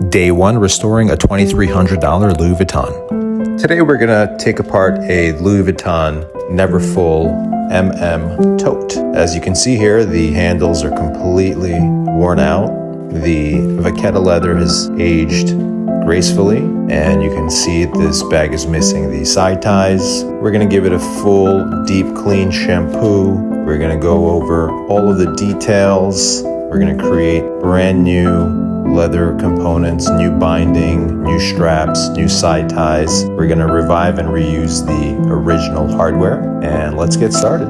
Day 1, restoring a $2,300 Louis Vuitton. Today we're gonna take apart a Louis Vuitton Never Full MM tote. As you can see here, the handles are completely worn out. The vachetta leather has aged gracefully, and you can see this bag is missing the side ties. We're gonna give it a full, deep, clean shampoo. We're gonna go over all of the details. We're gonna create brand new leather components, new binding, new straps, new side ties. We're gonna revive and reuse the original hardware, and let's get started.